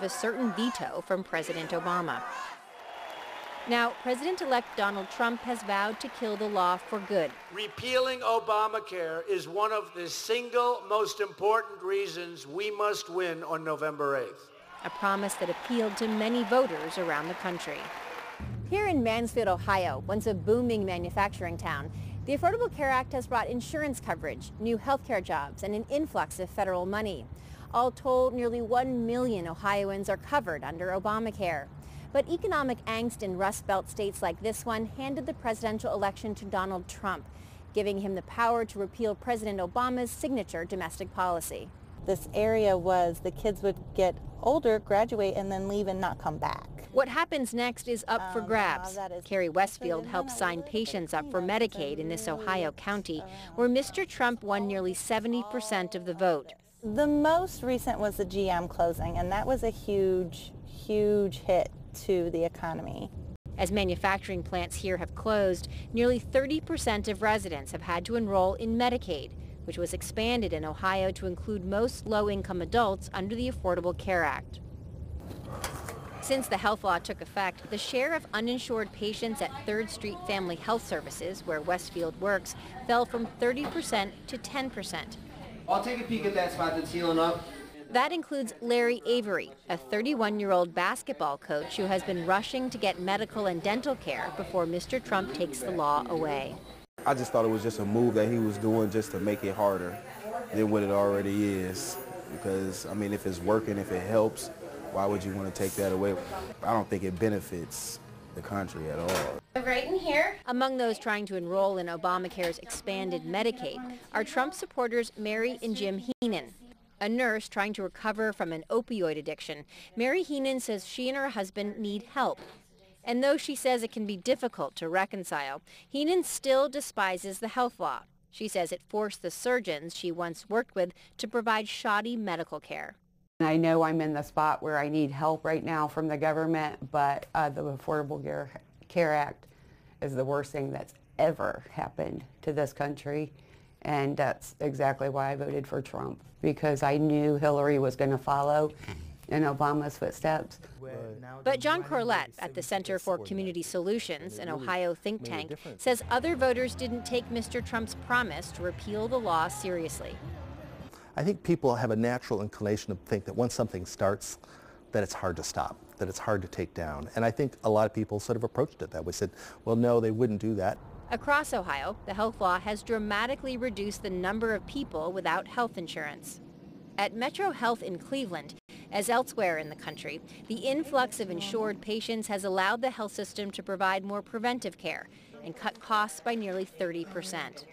of a certain veto from President Obama. Now, President-elect Donald Trump has vowed to kill the law for good. Repealing Obamacare is one of the single most important reasons we must win on November 8th. A promise that appealed to many voters around the country. Here in Mansfield, Ohio, once a booming manufacturing town, the Affordable Care Act has brought insurance coverage, new health care jobs, and an influx of federal money. All told, nearly 1 million Ohioans are covered under Obamacare. But economic angst in Rust Belt states like this one handed the presidential election to Donald Trump, giving him the power to repeal President Obama's signature domestic policy. This area was the kids would get older, graduate, and then leave and not come back. What happens next is up for grabs. Carrie Westfield helped sign patients up for Medicaid in this Ohio county, where Mr. Trump won nearly 70% of the vote. The most recent was the GM closing, and that was a huge, huge hit to the economy. As manufacturing plants here have closed, nearly 30% of residents have had to enroll in Medicaid, which was expanded in Ohio to include most low-income adults under the Affordable Care Act. Since the health law took effect, the share of uninsured patients at 3rd Street Family Health Services, where Westfield works, fell from 30% to 10%. I'll take a peek at that spot that's healing up. That includes Larry Avery, a 31-year-old basketball coach who has been rushing to get medical and dental care before Mr. Trump takes the law away. I just thought it was just a move that he was doing just to make it harder than what it already is. Because, I mean, if it's working, if it helps, why would you want to take that away? I don't think it benefits the country at all. Right in here. Among those trying to enroll in Obamacare's expanded Medicaid are Trump supporters Mary and Jim Heenan. A nurse trying to recover from an opioid addiction, Mary Heenan says she and her husband need help. And though she says it can be difficult to reconcile, Heenan still despises the health law. She says it forced the surgeons she once worked with to provide shoddy medical care. I know I'm in the spot where I need help right now from the government, but the Affordable Care Act is the worst thing that's ever happened to this country. And that's exactly why I voted for Trump, because I knew Hillary was going to follow in Obama's footsteps. But John Corlett at the Center for Community Solutions, an Ohio think tank, says other voters didn't take Mr. Trump's promise to repeal the law seriously. I think people have a natural inclination to think that once something starts, that it's hard to stop, that it's hard to take down. And I think a lot of people sort of approached it that way, said, well, no, they wouldn't do that. Across Ohio, the health law has dramatically reduced the number of people without health insurance. At Metro Health in Cleveland, as elsewhere in the country, the influx of insured patients has allowed the health system to provide more preventive care and cut costs by nearly 30%.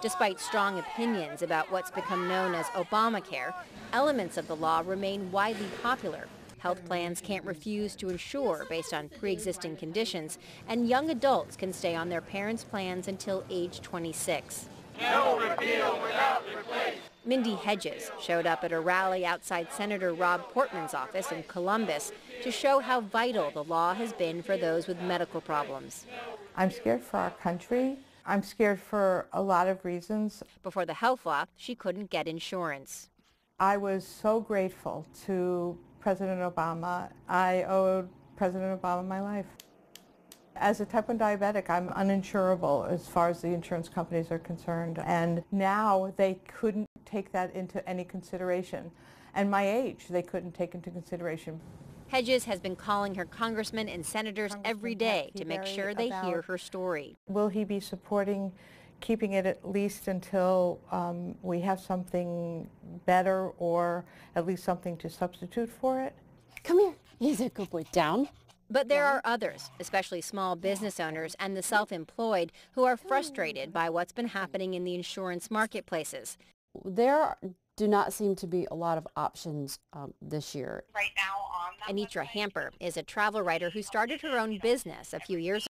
Despite strong opinions about what's become known as Obamacare, elements of the law remain widely popular. Health plans can't refuse to insure based on pre-existing conditions, and young adults can stay on their parents' plans until age 26. No repeal without replace. Mindy Hedges showed up at a rally outside Senator Rob Portman's office in Columbus to show how vital the law has been for those with medical problems. I'm scared for our country. I'm scared for a lot of reasons. Before the health law, she couldn't get insurance. I was so grateful to President Obama. I owed President Obama my life. As a type 1 diabetic, I'm uninsurable as far as the insurance companies are concerned. And now they couldn't take that into any consideration. And my age, they couldn't take into consideration. Hedges has been calling her congressmen and senators every day to make sure they hear her story. Will he be supporting keeping it at least until we have something better, or at least something to substitute for it? Come here. He's a good boy. Down. But there are others, especially small business owners and the self-employed, who are frustrated by what's been happening in the insurance marketplaces. There do not seem to be a lot of options this year. Anitra Hamper is a travel writer who started her own business a few years